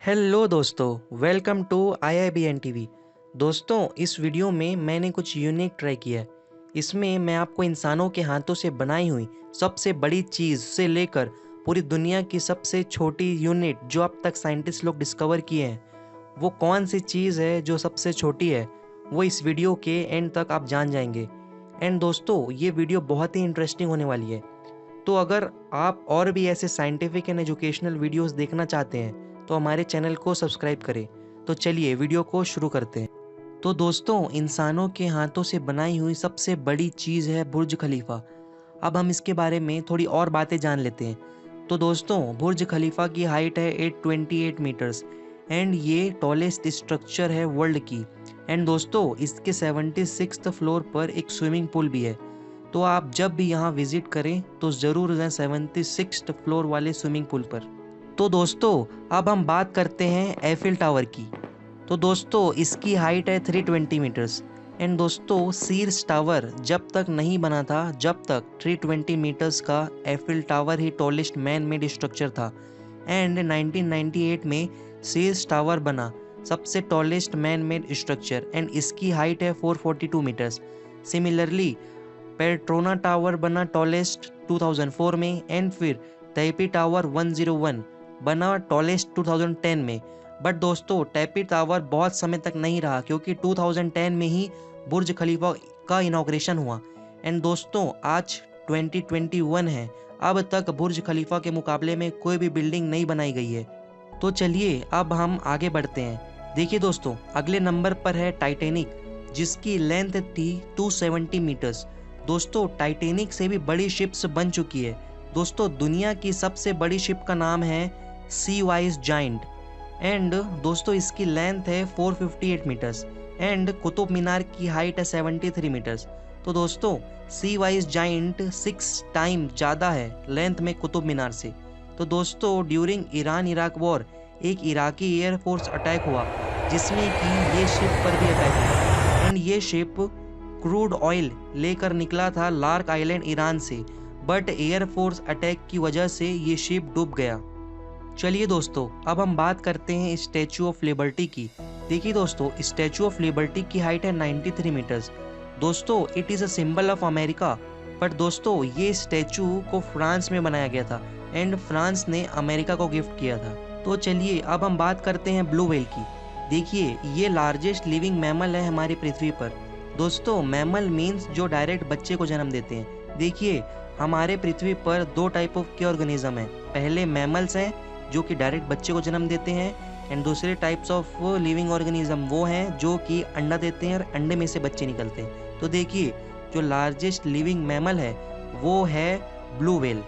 Hello दोस्तों, welcome to IIBN TV. दोस्तों, इस वीडियो में मैंने कुछ यूनिक ट्राई किया है। इसमें मैं आपको इंसानों के हाथों से बनाई हुई सबसे बड़ी चीज़ से लेकर पूरी दुनिया की सबसे छोटी यूनिट जो अब तक साइंटिस्ट लोग डिस्कवर किए हैं, वो कौन सी चीज़ है जो सबसे छोटी है, वो इस वीडियो के एंड तक आप जान जाएंगे। एंड दोस्तों, ये वीडियो बहुत ही इंटरेस्टिंग होने वाली है। तो अगर आप और भी ऐसे साइंटिफिक एंड एजुकेशनल वीडियोस देखना चाहते हैं तो हमारे चैनल को सब्सक्राइब करें। तो चलिए वीडियो को शुरू करते हैं। तो दोस्तों, इंसानों के हाथों से बनाई हुई सबसे बड़ी चीज़ है बुर्ज खलीफा। अब हम इसके बारे में थोड़ी और बातें जान लेते हैं। तो दोस्तों, बुर्ज खलीफा की हाइट है 828 मीटर्स एंड ये टॉलेस्ट स्ट्रक्चर है वर्ल्ड की। एंड दोस्तों, इसके 76th फ्लोर पर एक स्विमिंग पूल भी है। तो आप जब भी यहाँ विजिट करें तो ज़रूर जाएं 76th फ्लोर वाले स्विमिंग पूल पर। तो दोस्तों, अब हम बात करते हैं एफिल टावर की। तो दोस्तों, इसकी हाइट है 320 मीटर्स। एंड दोस्तों, सीर्स टावर जब तक नहीं बना था जब तक 320 मीटर्स का एफिल टावर ही टॉलेस्ट मैन मेड स्ट्रक्चर था। एंड 1998 में सीर्स टावर बना सबसे tallest man made structure and इसकी हाइट है 442 मीटर्स। सिमिलरली पेट्रोना टावर बना टॉलेस्ट 2004 में एंड फिर तैपी टावर 101 बना टॉलेस्ट 2010 में। बट दोस्तों, टैपी टावर बहुत समय तक नहीं रहा क्योंकि 2010 में ही बुर्ज खलीफा का इनॉग्रेशन हुआ। एंड दोस्तों, आज 2021 है, अब तक बुर्ज खलीफा के मुकाबले में कोई भी बिल्डिंग नहीं बनाई गई है। तो चलिए अब हम आगे बढ़ते हैं। देखिए दोस्तों, अगले नंबर पर है टाइटैनिक, जिसकी लेंथ थी 270 मीटर्स। दोस्तों, टाइटैनिक से भी बड़ी शिप्स बन चुकी है। दोस्तों, दुनिया की सबसे बड़ी शिप का नाम है सी वाइज जाइंट। एंड दोस्तों, इसकी लेंथ है 458 मीटर्स एंड कुतुब मीनार की हाइट है 73 मीटर्स। तो दोस्तों, सी वाइज जाइंट 6 टाइम ज़्यादा है लेंथ में कुतुब मीनार से। तो दोस्तों, ड्यूरिंग ईरान इराक वॉर एक इराकी एयरफोर्स अटैक हुआ जिसमें कि ये शिप पर भी अटैक हुआ। एंड ये शिप क्रूड ऑयल लेकर निकला था लार्क आइलैंड ईरान से, बट एयरफोर्स अटैक की वजह से ये शिप डूब गया। चलिए दोस्तों, अब हम बात करते हैं स्टैचू ऑफ लिबर्टी की। देखिए दोस्तों, स्टैचू ऑफ लिबर्टी की हाइट है 93 मीटर्स। दोस्तों, it is a symbol of America. But दोस्तों, ये स्टैचू को फ्रांस में बनाया गया था एंड फ्रांस ने अमेरिका को गिफ्ट किया था। तो चलिए अब हम बात करते हैं ब्लू व्हेल की। देखिए, ये लार्जेस्ट लिविंग मैमल है हमारी पृथ्वी पर। दोस्तों, मैमल मीन्स जो डायरेक्ट बच्चे को जन्म देते हैं। देखिए, हमारे पृथ्वी पर दो टाइप ऑफ के ऑर्गेनिज्म हैं। पहले मैमल्स हैं जो कि डायरेक्ट बच्चे को जन्म देते हैं एंड दूसरे टाइप्स ऑफ लिविंग ऑर्गेनिज्म वो हैं जो कि अंडा देते हैं और अंडे में से बच्चे निकलते हैं। तो देखिए, जो लार्जेस्ट लिविंग मैमल है वो है ब्लू व्हेल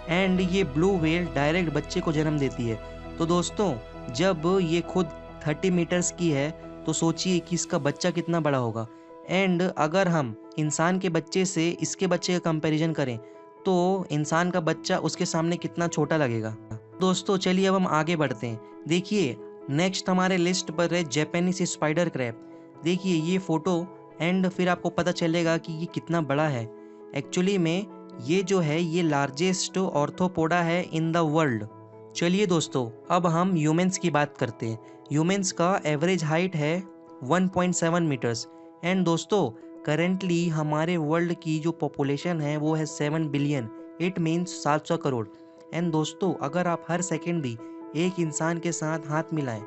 एंड ये ब्लू व्हेल डायरेक्ट बच्चे को जन्म देती है। तो दोस्तों, जब ये खुद 30 मीटर्स की है तो सोचिए कि इसका बच्चा कितना बड़ा होगा। एंड अगर हम इंसान के बच्चे से इसके बच्चे का कंपैरिजन करें तो इंसान का बच्चा उसके सामने कितना छोटा लगेगा। दोस्तों, चलिए अब हम आगे बढ़ते हैं। देखिए, नेक्स्ट हमारे लिस्ट पर है जापानीज स्पाइडर क्रैब। देखिए ये फोटो एंड फिर आपको पता चलेगा कि ये कितना बड़ा है। एक्चुअली में ये जो है ये लार्जेस्ट ऑर्थोपोडा है इन द वर्ल्ड। चलिए दोस्तों, अब हम ह्यूमंस की बात करते हैं। ह्यूमंस का एवरेज हाइट है 1.7 मीटर्स एंड दोस्तों, करेंटली हमारे वर्ल्ड की जो पॉपुलेशन है वो है 7 billion. It means 700 crore. And दोस्तों, अगर आप हर सेकेंड भी एक इंसान के साथ हाथ मिलाएं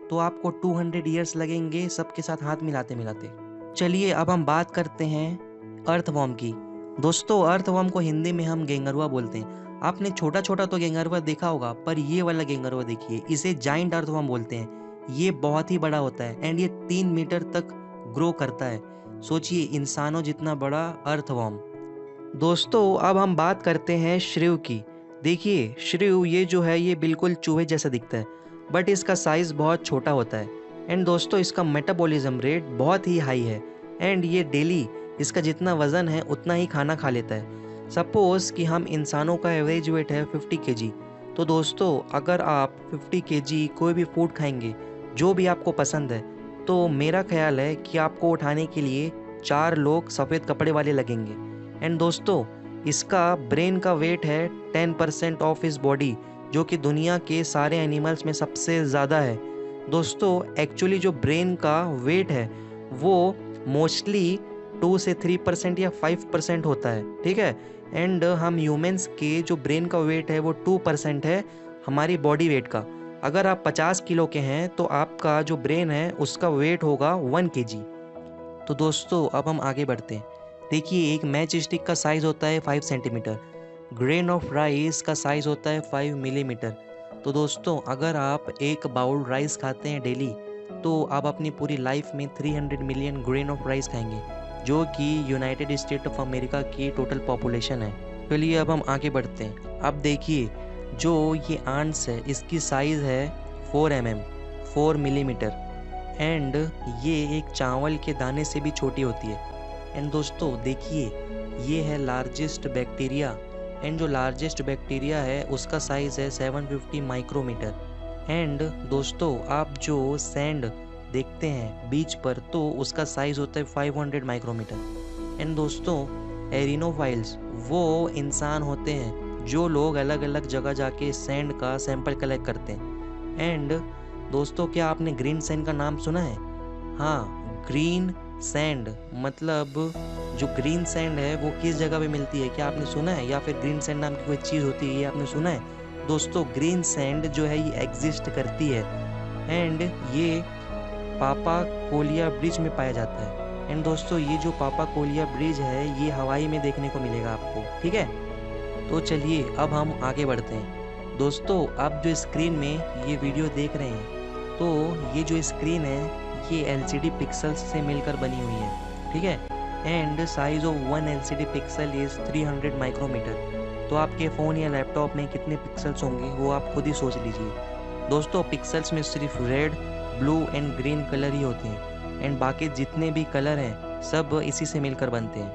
तो आपको 200 ईयर्स लगेंगे सबके साथ हाथ मिलाते मिलाते। चलिए अब हम बात करते हैं अर्थवॉर्म की। दोस्तों, अर्थवॉर्म को हिंदी में हम गेंगरुआ बोलते हैं। आपने छोटा छोटा तो गेंगरुआ देखा होगा, पर ये वाला गेंगरुआ देखिए, इसे जाइंट अर्थवॉर्म बोलते हैं। ये बहुत ही बड़ा होता है एंड ये 3 मीटर तक ग्रो करता है। सोचिए, इंसानों जितना बड़ा अर्थवॉर्म। दोस्तों, अब हम बात करते हैं श्रिव की। देखिए, श्रिव ये जो है ये बिल्कुल चूहे जैसा दिखता है बट इसका साइज़ बहुत छोटा होता है। एंड दोस्तों, इसका मेटाबॉलिज्म रेट बहुत ही हाई है एंड ये डेली इसका जितना वज़न है उतना ही खाना खा लेता है। सपोज़ कि हम इंसानों का एवरेज वेट है 50 केजी। तो दोस्तों, अगर आप 50 केजी कोई भी फूड खाएंगे जो भी आपको पसंद है तो मेरा ख्याल है कि आपको उठाने के लिए 4 लोग सफ़ेद कपड़े वाले लगेंगे। एंड दोस्तों, इसका ब्रेन का वेट है 10% ऑफ हिज बॉडी, जो कि दुनिया के सारे एनिमल्स में सबसे ज़्यादा है। दोस्तों एक्चुअली जो ब्रेन का वेट है वो मोस्टली 2 से 3% या 5% होता है, ठीक है। एंड हम ह्यूमंस के जो ब्रेन का वेट है वो 2% है हमारी बॉडी वेट का। अगर आप 50 किलो के हैं तो आपका जो ब्रेन है उसका वेट होगा 1 kg। तो दोस्तों अब हम आगे बढ़ते हैं। देखिए एक मैच स्टिक का साइज़ होता है 5 सेंटीमीटर, ग्रेन ऑफ राइस का साइज़ होता है 5 मिलीमीटर। तो दोस्तों अगर आप एक बाउल राइस खाते हैं डेली तो आप अपनी पूरी लाइफ में 300 मिलियन ग्रेन ऑफ राइस खाएंगे, जो कि यूनाइटेड स्टेट ऑफ अमेरिका की टोटल पॉपुलेशन है। चलिए अब हम आगे बढ़ते हैं। अब देखिए जो ये आंट्स है इसकी साइज़ है 4 mm, 4 मिलीमीटर। एंड ये एक चावल के दाने से भी छोटी होती है। एंड दोस्तों देखिए ये है लार्जेस्ट बैक्टीरिया। एंड जो लार्जेस्ट बैक्टीरिया है उसका साइज़ है 750 माइक्रोमीटर। एंड दोस्तों आप जो सैंड देखते हैं बीच पर तो उसका साइज़ होता है 500 माइक्रोमीटर। एंड दोस्तों एरिनोफाइल्स वो इंसान होते हैं जो लोग अलग अलग जगह जाके सैंड का सैंपल कलेक्ट करते हैं। एंड दोस्तों क्या आपने ग्रीन सैंड का नाम सुना है? हाँ, ग्रीन सैंड मतलब जो ग्रीन सैंड है वो किस जगह पे मिलती है, क्या आपने सुना है? या फिर ग्रीन सैंड नाम की कोई चीज़ होती है, ये आपने सुना है? दोस्तों ग्रीन सैंड जो है ये एग्जिस्ट करती है। एंड ये पापा कोलिया ब्रिज में पाया जाता है। एंड दोस्तों ये जो पापा कोलिया ब्रिज है ये हवाई में देखने को मिलेगा आपको, ठीक है। तो चलिए अब हम आगे बढ़ते हैं। दोस्तों आप जो स्क्रीन में ये वीडियो देख रहे हैं तो ये जो स्क्रीन है ये LCD पिक्सल्स से मिलकर बनी हुई है, ठीक है। And size of 1 LCD pixel is 300 micrometre. तो आपके फ़ोन या लैपटॉप में कितने पिक्सल्स होंगे वो आप खुद ही सोच लीजिए। दोस्तों पिक्सल्स में सिर्फ red, blue and green colour ही होते हैं। एंड बाकी जितने भी कलर हैं सब इसी से मिलकर बनते हैं।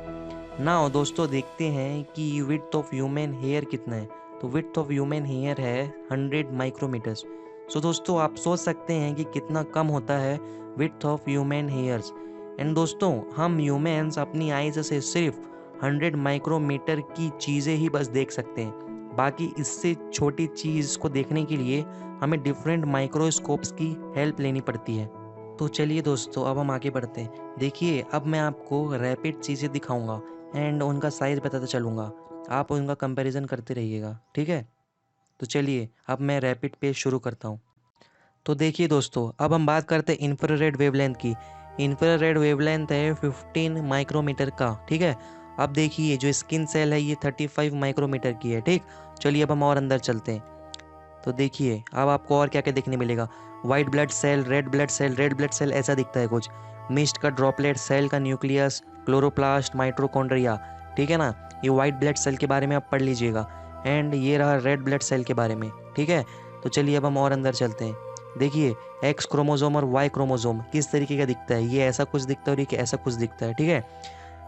नाउ दोस्तों देखते हैं कि विड्थ ऑफ ह्यूमन हेयर कितना है। तो विड्थ ऑफ ह्यूमन हेयर है 100 माइक्रोमीटर्स। सो दोस्तों आप सोच सकते हैं कि कितना कम होता है width of human hairs. And दोस्तों हम ह्यूमन्स अपनी आईज से सिर्फ 100 माइक्रोमीटर की चीज़ें ही बस देख सकते हैं। बाकी इससे छोटी चीज़ को देखने के लिए हमें डिफरेंट माइक्रोस्कोप्स की हेल्प लेनी पड़ती है। तो चलिए दोस्तों अब हम आगे बढ़ते हैं। देखिए अब मैं आपको रैपिड चीज़ें दिखाऊंगा एंड उनका साइज़ बताता चलूँगा, आप उनका कंपैरिजन करते रहिएगा, ठीक है। तो चलिए अब मैं रैपिड पेज शुरू करता हूँ। तो देखिए दोस्तों अब हम बात करते हैं इंफ्रारेड वेवलेंथ की। इंफ्रारेड वेवलेंथ है 15 माइक्रोमीटर का, ठीक है। अब देखिए जो स्किन सेल है ये 35 माइक्रोमीटर की है, ठीक। चलिए अब हम और अंदर चलते हैं। तो देखिए अब आपको और क्या क्या देखने मिलेगा। White blood cell, red blood cell, red blood cell ऐसा दिखता है कुछ, मिस्ट का ड्रॉपलेट, सेल का न्यूक्लियस, क्लोरोप्लास्ट, माइटोकॉन्ड्रिया, ठीक है ना। ये वाइट ब्लड सेल के बारे में आप पढ़ लीजिएगा। एंड ये रहा रेड ब्लड सेल के बारे में, ठीक है। तो चलिए अब हम और अंदर चलते हैं। देखिए एक्स क्रोमोसोम और वाई क्रोमोसोम किस तरीके का दिखता है, ये ऐसा कुछ दिखता है और ये ऐसा कुछ दिखता है, ठीक है।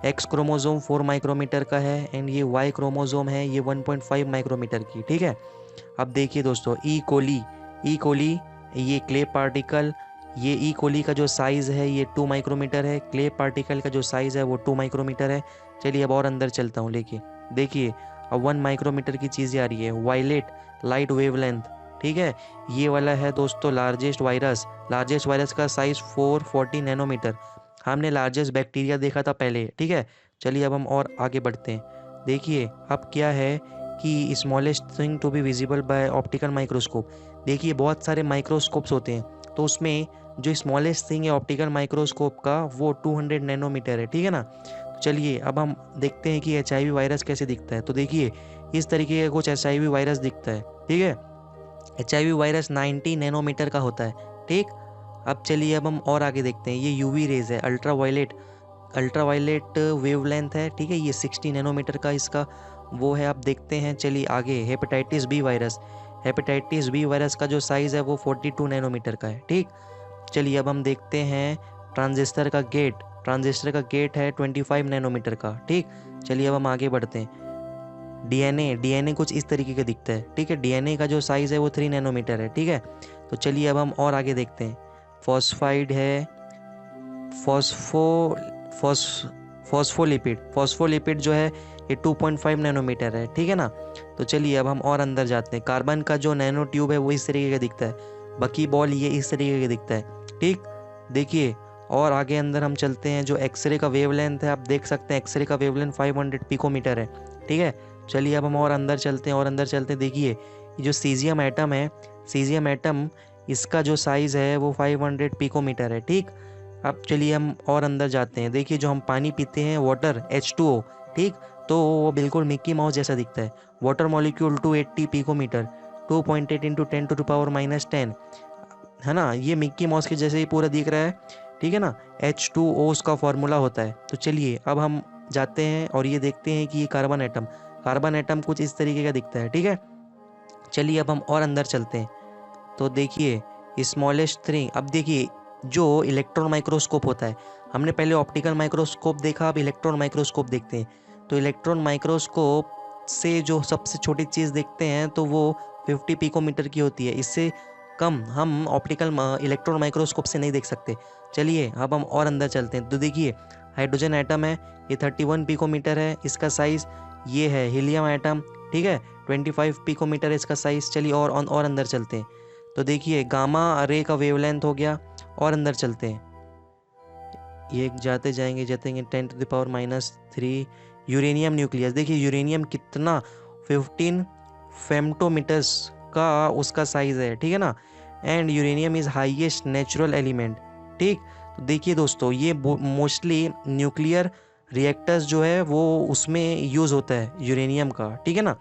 एक्स क्रोमोसोम 4 माइक्रोमीटर का है एंड ये वाई क्रोमोसोम है ये 1.5 माइक्रोमीटर की, ठीक है। अब देखिए दोस्तों ई कोली ये क्ले पार्टिकल, ये ई कोली का जो साइज़ है ये 2 माइक्रोमीटर है, क्ले पार्टिकल का जो साइज़ है वो 2 माइक्रोमीटर है। चलिए अब और अंदर चलता हूँ लेके। देखिए अब 1 माइक्रोमीटर की चीज़ें आ रही है। वायलेट लाइट वेवलेंथ, ठीक है। ये वाला है दोस्तों लार्जेस्ट वायरस का साइज़ 440 नैनोमीटर। हमने लार्जेस्ट बैक्टीरिया देखा था पहले, ठीक है। चलिए अब हम और आगे बढ़ते हैं। देखिए अब क्या है कि smallest thing to be visible by optical microscope. देखिए बहुत सारे माइक्रोस्कोप्स होते हैं तो उसमें जो स्मॉलेस्ट थिंग है ऑप्टिकल माइक्रोस्कोप का वो 200 नैनोमीटर है, ठीक है ना। तो चलिए अब हम देखते हैं कि HIV वायरस कैसे दिखता है। तो देखिए इस तरीके का कुछ HIV वायरस दिखता है, ठीक है। HIV वायरस 90 नैनोमीटर का होता है, ठीक। अब चलिए अब हम और आगे देखते हैं। ये UV रेज है, अल्ट्रावायलेट वेवलेंथ है, ठीक है। ये 60 नैनोमीटर का इसका वो है। आप देखते हैं चलिए आगे हेपेटाइटिस बी वायरस का जो साइज़ है वो 42 नैनोमीटर का है, ठीक। चलिए अब हम देखते हैं ट्रांजिस्टर का गेट है 25 नैनोमीटर का, ठीक। चलिए अब हम आगे बढ़ते हैं। DNA कुछ इस तरीके का दिखता है, ठीक है। DNA का जो साइज़ है वो 3 नैनोमीटर है, ठीक है। तो चलिए अब हम और आगे देखते हैं। फॉस्फाइड है, फॉस्फोलिपिड जो है ये 2.5 नैनोमीटर है, ठीक है ना। तो चलिए अब हम और अंदर जाते हैं। कार्बन का जो नैनो ट्यूब है वो इस तरीके का दिखता है, बकी बॉल ये इस तरीके का दिखता है, ठीक। देखिए और आगे अंदर हम चलते हैं। जो एक्सरे का वेवलेंथ है आप देख सकते हैं, एक्सरे का वेवलेंथ 500 पिकोमीटर है, ठीक है। चलिए अब हम और अंदर चलते हैं, और अंदर चलते हैं। देखिए ये जो सीजियम एटम है, सीजियम एटम, इसका जो साइज़ है वो 500 पिकोमीटर है, ठीक। अब चलिए हम और अंदर जाते हैं। देखिए जो हम पानी पीते हैं वाटर H2O, ठीक, तो वो बिल्कुल मिक्की माउस जैसा दिखता है। वाटर मॉलिक्यूल 280 पिकोमीटर, 2.8 इंटू 10⁻⁻10, है ना। ये मिक्की माउस के जैसे ही पूरा दिख रहा है, ठीक है ना। H2O उसका फॉर्मूला होता है। तो चलिए अब हम जाते हैं और ये देखते हैं कि ये कार्बन एटम कुछ इस तरीके का दिखता है, ठीक है। चलिए अब हम और अंदर चलते हैं। तो देखिए स्मॉलेस्ट थिंग, अब देखिए जो इलेक्ट्रॉन माइक्रोस्कोप होता है, हमने पहले ऑप्टिकल माइक्रोस्कोप देखा, अब इलेक्ट्रॉन माइक्रोस्कोप देखते हैं। तो इलेक्ट्रॉन माइक्रोस्कोप से जो सबसे छोटी चीज़ देखते हैं तो वो 50 पिकोमीटर की होती है। इससे कम हम ऑप्टिकल इलेक्ट्रॉन माइक्रोस्कोप से नहीं देख सकते। चलिए अब हम और अंदर चलते हैं। तो देखिए हाइड्रोजन एटम है, ये 31 पिकोमीटर है इसका साइज़। ये है हीलियम एटम, ठीक है, 25 पिकोमीटर है इसका साइज़। चलिए और अंदर चलते हैं। तो देखिए गामा रे का वेवलेंथ हो गया, और अंदर चलते हैं। ये जाते जाएंगे 10⁻³ यूरेनियम न्यूक्लियस। देखिए यूरेनियम कितना 15 फेम्टोमीटर्स का उसका साइज़ है, ठीक है ना। And uranium is highest natural element, ठीक। तो देखिए दोस्तों ये मोस्टली न्यूक्लियर रिएक्टर्स जो है वो उसमें यूज़ होता है यूरेनियम का, ठीक है ना।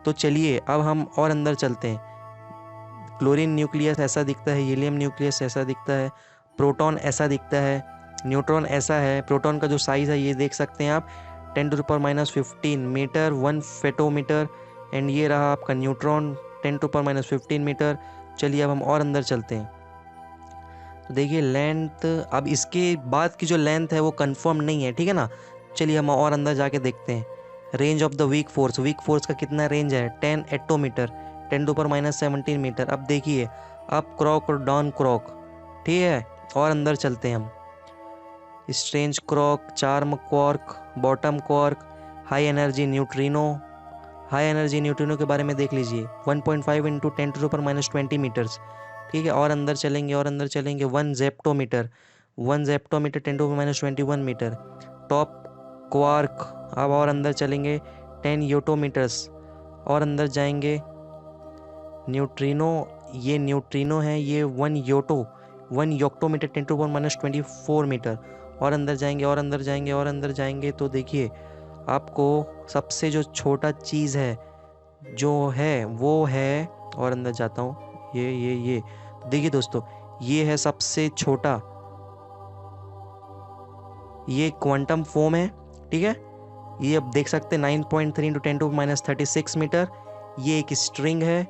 तो चलिए अब हम और अंदर चलते हैं। क्लोरीन न्यूक्लियस ऐसा दिखता है, हीलियम न्यूक्लियस ऐसा दिखता है, प्रोटॉन ऐसा दिखता है, न्यूट्रॉन ऐसा है। प्रोटॉन का जो साइज़ है ये देख सकते हैं आप, 10⁻⁻15 मीटर 1 फेटोमीटर। एंड ये रहा आपका न्यूट्रॉन 10⁻⁻15 मीटर। चलिए अब हम और अंदर चलते हैं। तो देखिए लेंथ, अब इसके बाद की जो लेंथ है वो कंफर्म नहीं है, ठीक है ना। चलिए हम और अंदर जाके देखते हैं। Range of the weak force का कितना रेंज है, 10 एटोमीटर, 10⁻⁻17 मीटर। अब देखिए अप क्रॉक और डाउन क्रॉक, ठीक है। और अंदर चलते हैं हम। Strange quark, charm quark, bottom quark, high energy neutrino के बारे में देख लीजिए, 1.5 इंटू 10⁻⁻20 मीटर्स, ठीक है। और अंदर चलेंगे 1 जेप्टोमीटर 10⁻21 मीटर। टॉप क्वार्क, अब और अंदर चलेंगे 10 योटोमीटर्स। और अंदर जाएंगे न्यूट्रिनो, ये न्यूट्रिनो है, ये 1 योक्टोमीटर 10⁻⁻24 मीटर। और अंदर जाएंगे तो देखिए आपको सबसे जो छोटा चीज़ है जो है वो है, और अंदर जाता हूँ, ये देखिए दोस्तों ये है सबसे छोटा, ये क्वांटम फोम है, ठीक है। ये अब देख सकते हैं 9.3 इंटू 10⁻36 मीटर। ये एक स्ट्रिंग है।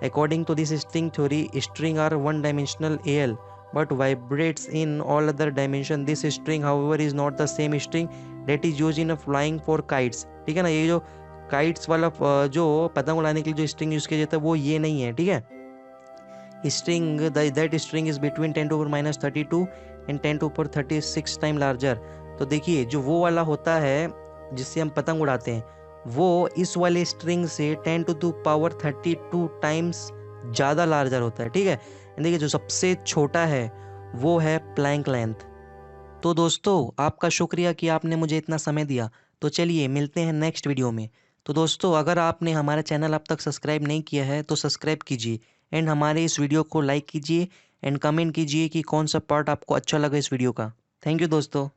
According to this string theory, string are one dimensional AL but vibrates in all other dimension. This string however is not the same string that is used in a flying for kites, ठीक है ना। ये जो kites वाला जो पतंग उड़ाने के लिए जो स्ट्रिंग यूज किया जाता है वो ये नहीं है, ठीक है। String that string is between 10⁻32 and 10⁻36 time larger. तो देखिए जो वो वाला होता है जिससे हम पतंग उड़ाते हैं, वो इस वाले स्ट्रिंग से 10⁻32 टाइम्स ज़्यादा लार्जर होता है, ठीक है। देखिए जो सबसे छोटा है वो है प्लैंक लेंथ। तो दोस्तों आपका शुक्रिया कि आपने मुझे इतना समय दिया। तो चलिए मिलते हैं नेक्स्ट वीडियो में। तो दोस्तों अगर आपने हमारा चैनल अब तक सब्सक्राइब नहीं किया है तो सब्सक्राइब कीजिए, एंड हमारे इस वीडियो को लाइक कीजिए, एंड कमेंट कीजिए कि कौन सा पार्ट आपको अच्छा लगा इस वीडियो का। थैंक यू दोस्तों।